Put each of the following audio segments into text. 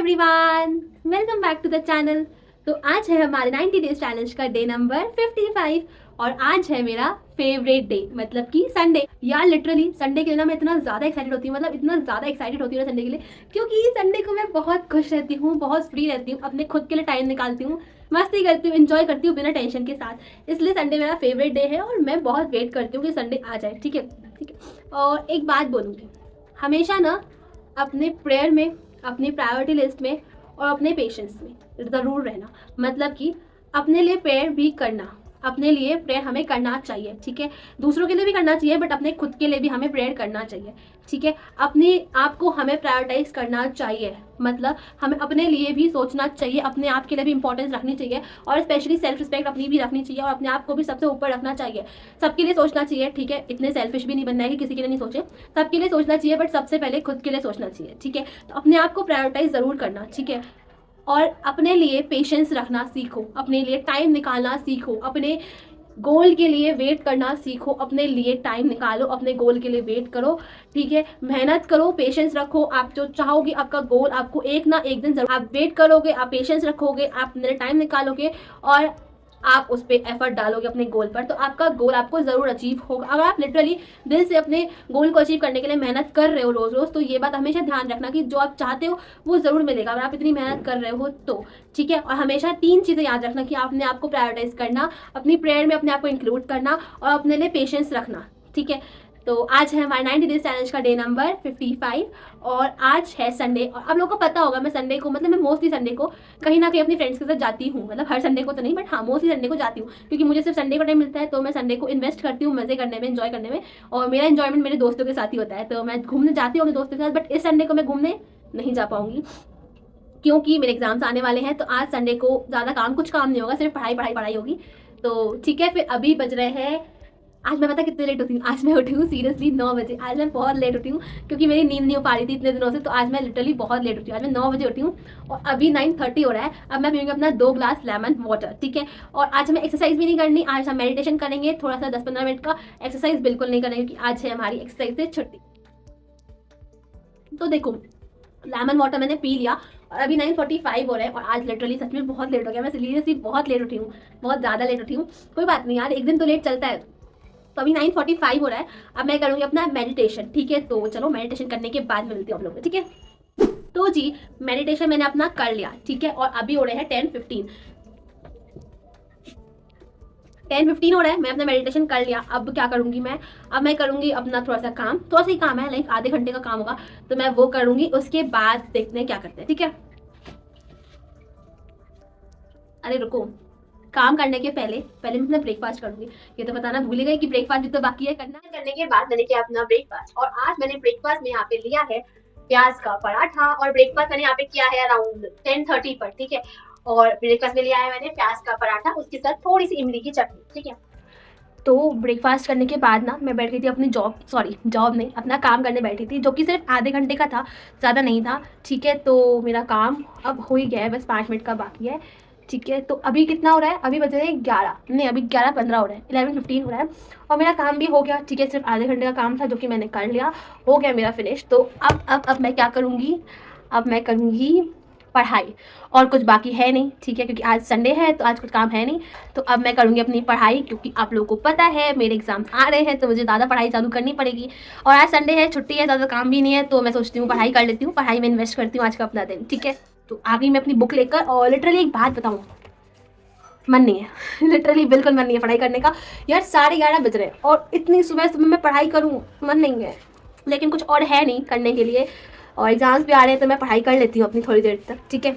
Everyone, welcome back to the channel. तो आज है हमारे 90 डेज चैलेंज का डे नंबर 55 और आज है मेरा फेवरेट डे मतलब कि संडे। यार लिटरली संडे के लिए ना मैं इतना ज़्यादा एक्साइटेड होती हूँ, मतलब इतना ज़्यादा एक्साइटेड होती हूँ ना संडे के लिए, क्योंकि संडे को मैं बहुत खुश रहती हूँ, बहुत फ्री रहती हूँ, अपने खुद के लिए टाइम निकालती हूँ, मस्ती करती हूँ, एंजॉय करती हूँ बिना टेंशन के साथ। इसलिए संडे मेरा फेवरेट डे है और मैं बहुत वेट करती हूँ कि संडे आ जाए। ठीक है, ठीक है। और एक बात बोलूँगी, हमेशा ना अपने प्रेयर में, अपनी प्रायोरिटी लिस्ट में और अपने पेशेंस में ज़रूर रहना। मतलब कि अपने लिए प्रेयर भी करना, अपने लिए प्रेयर हमें करना चाहिए। ठीक है, दूसरों के लिए भी करना चाहिए बट अपने खुद के लिए भी हमें प्रेयर करना चाहिए। ठीक है, अपने आप को हमें प्रायोरिटाइज करना चाहिए, मतलब हमें अपने लिए भी सोचना चाहिए, अपने आप के लिए भी इंपॉर्टेंस रखनी चाहिए और स्पेशली सेल्फ रिस्पेक्ट अपनी भी रखनी चाहिए और अपने आप को भी सबसे ऊपर रखना चाहिए। सबके लिए सोचना चाहिए, ठीक है, इतने सेल्फिश भी नहीं बनना है कि किसी के लिए नहीं सोचे, सबके लिए सोचना चाहिए बट सबसे पहले खुद के लिए सोचना चाहिए। ठीक है, तो अपने आप को प्रायोरिटाइज ज़रूर करना। ठीक है, और अपने लिए पेशेंस रखना सीखो, अपने लिए टाइम निकालना सीखो, अपने गोल के लिए वेट करना सीखो, अपने लिए टाइम निकालो, अपने गोल के लिए वेट करो। ठीक है, मेहनत करो, पेशेंस रखो, आप जो चाहोगे आपका गोल आपको एक ना एक दिन जरूर, आप वेट करोगे, आप पेशेंस रखोगे, आप मेरे टाइम निकालोगे और आप उस पर एफर्ट डालोगे अपने गोल पर, तो आपका गोल आपको ज़रूर अचीव होगा। अगर आप लिटरली दिल से अपने गोल को अचीव करने के लिए मेहनत कर रहे हो रोज़ रोज़, तो ये बात हमेशा ध्यान रखना कि जो आप चाहते हो वो ज़रूर मिलेगा, अगर आप इतनी मेहनत कर रहे हो तो। ठीक है, और हमेशा 3 चीज़ें याद रखना कि आपने आपको प्रायोरिटाइज करना, अपनी प्रेयर में अपने आप को इंक्लूड करना और अपने लिए पेशेंस रखना। ठीक है, तो आज है हमारे 90 डेज चैलेंज का डे नंबर 55 और आज है संडे। और आप लोगों को पता होगा मैं संडे को, मतलब मैं मोस्टली संडे को कहीं ना कहीं अपनी फ्रेंड्स के साथ जाती हूँ, मतलब हर संडे को तो नहीं बट हाँ मोस्टली संडे को जाती हूँ, क्योंकि मुझे सिर्फ संडे को टाइम मिलता है, तो मैं संडे को इन्वेस्ट करती हूँ मज़े करने में, एंजॉय करने में। और मेरा एंजॉयमेंट मेरे दोस्तों के साथ ही होता है, तो मैं घूमने जाती हूँ अपने दोस्तों के साथ, बट इस संडे को मैं घूमने नहीं जा पाऊंगी क्योंकि मेरे एग्जाम्स आने वाले हैं। तो आज संडे को ज़्यादा कुछ काम नहीं होगा, सिर्फ पढ़ाई पढ़ाई पढ़ाई होगी। तो ठीक है, फिर अभी बज रहे हैं, आज मैं पता कितने लेट उठी हूँ, आज मैं उठी हूँ सीरियसली 9 बजे। आज मैं बहुत लेट उठी हूँ क्योंकि मेरी नींद नहीं हो पा रही थी इतने दिनों से, तो आज मैं लिटरली बहुत लेट उठी हूँ। आज मैं 9 बजे उठी हूँ और अभी 9:30 हो रहा है। अब मैं पीऊँगी अपना 2 ग्लास लेमन वाटर। ठीक है, और आज हमें एक्सरसाइज भी नहीं करनी, आज हम मेडिटेशन करेंगे थोड़ा सा 10-15 मिनट का। एक्सरसाइज बिल्कुल नहीं करेंगे क्योंकि आज है हमारी एक्सरसाइज से छुट्टी। तो देखो, लेमन वाटर मैंने पी लिया और अभी 9:45 हो रहे हैं और आज लिटरली सच में बहुत लेट हो गया। मैं सीरियसली बहुत लेट उठी हूँ, बहुत ज़्यादा लेट उठी हूँ। कोई बात नहीं यार, एक दिन तो लेट चलता है। तो अभी 9:45 हो रहा है, अब मैं करूँगी अपना मेडिटेशन। ठीक है, तो चलो मेडिटेशन करने के बाद मिलती हूँ आप लोगों को। ठीक है, तो जी मेडिटेशन मैंने अपना कर लिया। ठीक है, और अभी हो रहे हैं 10:15 हो रहा है, मैं अपना मेडिटेशन कर लिया। अब क्या करूँगी मैं, अब मैं करूँगी अपना थोड़ा सा काम, थोड़ा सा ही काम है, लाइक आधे घंटे का काम होगा, तो मैं वो करूँगी। उसके बाद देखते हैं क्या करते हैं। ठीक है, अरे रुको, काम करने के पहले पहले मैं अपना ब्रेकफास्ट करूंगी। ये तो बताना भूल ही गई कि ब्रेकफास्ट भी तो बाकी है करना। करने के बाद मैंने किया अपना ब्रेकफास्ट और आज मैंने ब्रेकफास्ट में यहाँ पे लिया है प्याज का पराठा और ब्रेकफास्ट मैंने यहाँ पे किया है अराउंड 10:30 पर। ठीक है, और ब्रेकफास्ट में लिया है मैंने प्याज का पराठा, उसके साथ थोड़ी सी इमली की चटनी। ठीक है, तो ब्रेकफास्ट करने के बाद ना मैं बैठी थी अपनी जॉब नहीं, अपना काम करने बैठी थी, जो कि सिर्फ आधे घंटे का था, ज़्यादा नहीं था। ठीक है, तो मेरा काम अब हो ही गया है, बस 5 मिनट का बाकी है। ठीक है, तो अभी कितना हो रहा है, अभी बज रहे हैं 11 नहीं, अभी 11:15 हो रहा है, 11:15 हो रहा है और मेरा काम भी हो गया। ठीक है, सिर्फ आधे घंटे का काम था जो कि मैंने कर लिया, हो गया मेरा फिनिश। तो अब मैं क्या करूँगी, अब मैं करूँगी पढ़ाई, और कुछ बाकी है नहीं। ठीक है, क्योंकि आज संडे है तो आज कुछ काम है नहीं, तो अब मैं करूँगी अपनी पढ़ाई, क्योंकि आप लोगों को पता है मेरे एग्जाम्स आ रहे हैं तो मुझे ज़्यादा पढ़ाई चालू करनी पड़ेगी। और आज संडे है, छुट्टी है, ज़्यादा काम भी नहीं है, तो मैं सोचती हूँ पढ़ाई कर लेती हूँ, पढ़ाई में इन्वेस्ट करती हूँ आज का अपना दिन। ठीक है, तो आ गई मैं अपनी बुक लेकर और लिटरली एक बात बताऊँ, मन नहीं है लिटरली बिल्कुल मन नहीं है पढ़ाई करने का। यार 11:30 बज रहे हैं और इतनी सुबह सुबह मैं पढ़ाई करूँ, मन नहीं है, लेकिन कुछ और है नहीं करने के लिए और एग्जाम्स भी आ रहे हैं, तो मैं पढ़ाई कर लेती हूँ अपनी थोड़ी देर तक। ठीक है,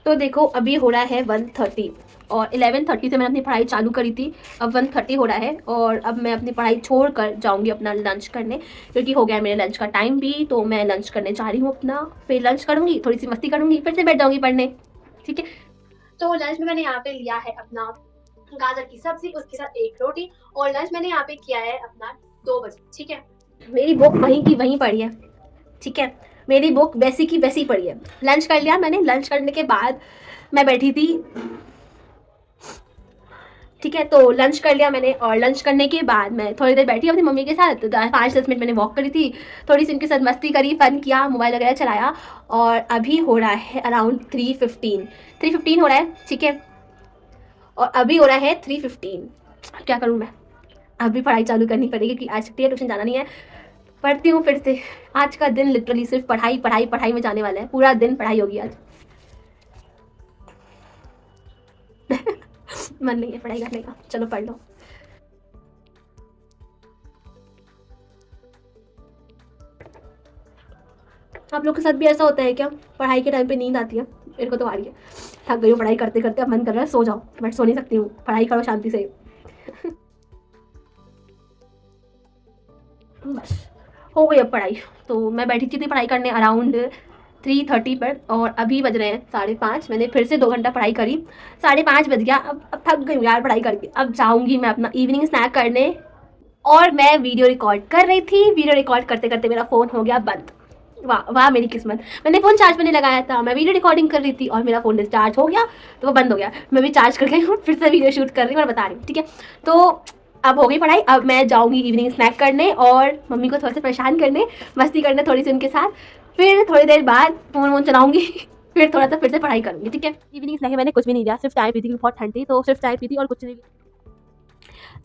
तो देखो अभी हो रहा है 1:30 और 11:30 से मैंने अपनी पढ़ाई चालू करी थी, अब 1:30 हो रहा है और अब मैं अपनी पढ़ाई छोड़ कर जाऊँगी अपना लंच करने, क्योंकि हो गया है मेरे लंच का टाइम भी। तो मैं लंच करने जा रही हूँ अपना, फिर लंच करूँगी, थोड़ी सी मस्ती करूँगी, फिर से बैठ जाऊँगी पढ़ने। ठीक है, तो लंच में मैंने यहाँ पे लिया है अपना गाजर की सब्जी, उसके साथ एक रोटी और लंच मैंने यहाँ पे किया है अपना 2 बजे। ठीक है, मेरी बुक वहीं की वहीं पड़ी है। ठीक है, मेरी बुक वैसी की वैसी पड़ी है। लंच कर लिया मैंने, लंच करने के बाद मैं बैठी थी ठीक है, तो लंच कर लिया मैंने और लंच करने के बाद मैं थोड़ी देर बैठी अपनी मम्मी के साथ, तो 5-10 मिनट मैंने वॉक करी थी, थोड़ी सी उनके साथ मस्ती करी, फन किया, मोबाइल वगैरह चलाया। और अभी हो रहा है अराउंड 3:15 हो रहा है, ठीक है। और अभी हो रहा है 3:15। क्या करूँ मैं, अभी पढ़ाई चालू करनी पड़ेगी क्योंकि आज छुट्टी है, ट्यूशन जाना नहीं है। पढ़ती हूँ फिर से। आज का दिन लिटरली सिर्फ पढ़ाई पढ़ाई पढ़ाई में जाने वाला है, पूरा दिन पढ़ाई होगी आज। मन नहीं है पढ़ाई करने का, चलो पढ़ लो। आप लोग के साथ भी ऐसा होता है क्या, पढ़ाई के टाइम पे नींद आती है? मेरे को तो आ रही है, थक गई हूँ पढ़ाई करते करते, अब मन कर रहा है सो जाओ, बट सो नहीं सकती हूँ, पढ़ाई करो शांति से। बस हो गई अब पढ़ाई। तो मैं बैठी थी पढ़ाई करने अराउंड 3:30 पर, और अभी बज रहे हैं 5:30। मैंने फिर से 2 घंटा पढ़ाई करी, 5:30 बज गया। अब थक गई हूँ यार पढ़ाई करके, अब जाऊँगी मैं अपना इवनिंग स्नैक करने। और मैं वीडियो रिकॉर्ड कर रही थी, वीडियो रिकॉर्ड करते करते मेरा फ़ोन हो गया बंद। वाह वाह मेरी किस्मत, मैंने फ़ोन चार्ज पे नहीं लगाया था, मैं वीडियो रिकॉर्डिंग कर रही थी और मेरा फ़ोन डिस्चार्ज हो गया, तो वो बंद हो गया। मैं भी चार्ज कर गई हूँ, फिर से वीडियो शूट कर रही हूँ और बता रही हूँ, ठीक है। तो अब हो गई पढ़ाई, अब मैं जाऊँगी इवनिंग स्नैक करने और मम्मी को थोड़ा सा परेशान करने, मस्ती करने थोड़ी सी उनके साथ। फिर थोड़ी देर बाद फ़ोन वोन चलाऊँगी। फिर थोड़ा सा फिर से पढ़ाई करूँगी, ठीक है। इवनिंग स्नैक में मैंने कुछ भी नहीं लिया, सिर्फ चाय पी थी, बहुत ठंड थी तो सिर्फ चाय पी थी और कुछ नहीं लिया।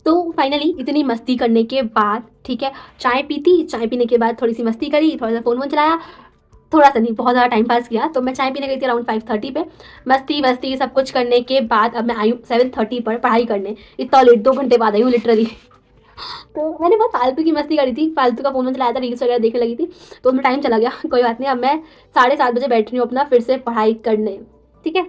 तो फाइनली इतनी मस्ती करने के बाद, ठीक है, चाय पी थी, चाय पीने के बाद थोड़ी सी मस्ती करी, थोड़ा सा फ़ोन वोन चलाया, थोड़ा सा नहीं बहुत ज़्यादा टाइम पास किया। तो मैं चाय पीने गई थी अराउंड 5:30 पे, मस्ती वस्ती सब कुछ करने के बाद अब मैं आई हूँ 7:30 पर पढ़ाई करने। इतना लेट, 2 घंटे बाद आई हूँ लिटरली। तो मैंने बहुत फालतू की मस्ती करी थी, फालतू का फ़ोन में चलाया था, रील्स वगैरह देखने लगी थी, तो उसमें टाइम चला गया। कोई बात नहीं, अब मैं 7:30 बजे बैठ रही हूँ अपना फिर से पढ़ाई करने, ठीक है।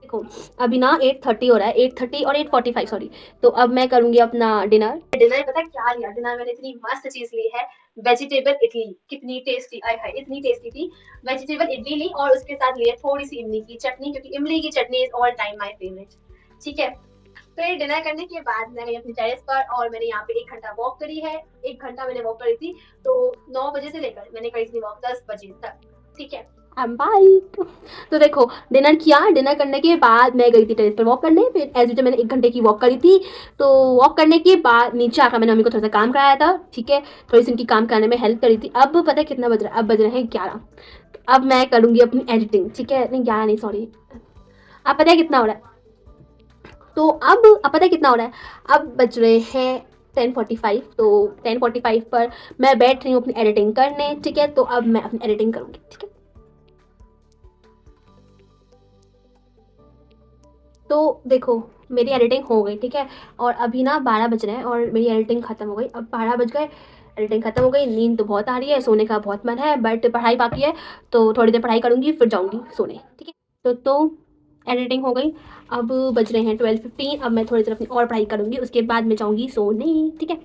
देखो अभी ना 8:30 हो रहा है, 8:30 और 8:45 सॉरी। तो अब मैं करूंगी अपना डिनर। डिनर पता है क्या लिया, डिनर मैंने इतनी मस्त चीज ली है, वेजिटेबल इडली। कितनी टेस्टी, आय हाय इतनी टेस्टी थी। वेजिटेबल इडली ली और उसके साथ लिए थोड़ी सी इमली की चटनी, क्योंकि इमली की चटनी is all time my favourite, ठीक है। फिर डिनर करने के बाद मैं गई अपनी टेरेस पर और मैंने यहाँ पे 1 घंटा वॉक करी है। 1 घंटा मैंने वॉक करी थी, तो 9 बजे से लेकर मैंने करी थी वॉक 10 बजे तक, ठीक है। बाइक। तो देखो डिनर किया, डिनर करने के बाद मैं गई थी टेरेस पर वॉक करने, फिर एज यूजुअल मैंने 1 घंटे की वॉक करी थी। तो वॉक करने के बाद नीचे आकर मैंने मम्मी को थोड़ा सा काम कराया था, ठीक है, थोड़ी सी उनकी काम कराने में हेल्प करी थी। अब पता है कितना बज रहा है, अब बज रहे हैं 11। अब मैं करूँगी अपनी एडिटिंग, ठीक है, नहीं 11 नहीं सॉरी, अब पता है कितना हो रहा है। तो अब पता है कितना हो रहा है, अब बज रहे हैं 10:45। तो 10:45 पर मैं बैठ रही हूँ अपनी एडिटिंग करने, ठीक है। तो अब मैं अपनी एडिटिंग करूँगी, ठीक है। तो देखो मेरी एडिटिंग हो गई, ठीक है, और अभी ना 12 बज रहे हैं और मेरी एडिटिंग ख़त्म हो गई। अब 12 बज गए, एडिटिंग ख़त्म हो गई, नींद तो बहुत आ रही है, सोने का बहुत मन है, बट पढ़ाई बाकी है, तो थोड़ी देर पढ़ाई करूँगी फिर जाऊँगी सोने, ठीक है। तो एडिटिंग हो गई, अब बज रहे हैं 12:15। अब मैं थोड़ी देर अपनी और पढ़ाई करूँगी, उसके बाद मैं जाऊँगी सोने, ठीक है।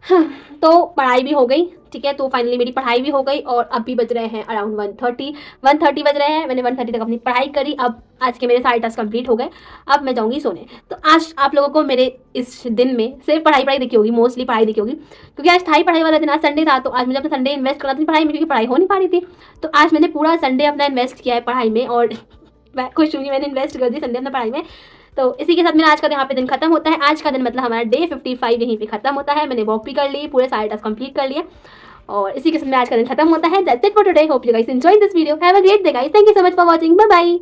हाँ, तो पढ़ाई भी हो गई, ठीक है। तो फाइनली मेरी पढ़ाई भी हो गई और अभी बज रहे हैं अराउंड 1:30 बज रहे हैं। मैंने 1:30 तक अपनी पढ़ाई करी, अब आज के मेरे सारे टास्क कंप्लीट हो गए, अब मैं जाऊँगी सोने। तो आज आप लोगों को मेरे इस दिन में सिर्फ पढ़ाई पढ़ाई दिखी होगी, मोस्टली पढ़ाई दिखी होगी, क्योंकि आज था ही पढ़ाई वाला दिन, आज संडे था, तो आज मुझे अपना संडे इन्वेस्ट करना था पढ़ाई में, क्योंकि पढ़ाई हो नहीं पा रही थी। तो आज मैंने पूरा संडे अपना इन्वेस्ट किया है पढ़ाई में, और मैं खुश हूँ कि मैंने इन्वेस्ट कर दी संडे अपना पढ़ाई में। तो इसी के साथ मेरा आज का यहाँ पे दिन खत्म होता है। आज का दिन मतलब हमारा डे 55 यहीं पे खत्म होता है। मैंने वॉक भी कर ली, पूरे सारे टास्क कंप्लीट कर लिए, और इसी के साथ में आज का दिन खत्म होता है। That's it for today, hope you guys enjoy this video, have a great day guys, thank you so much for watching, bye bye.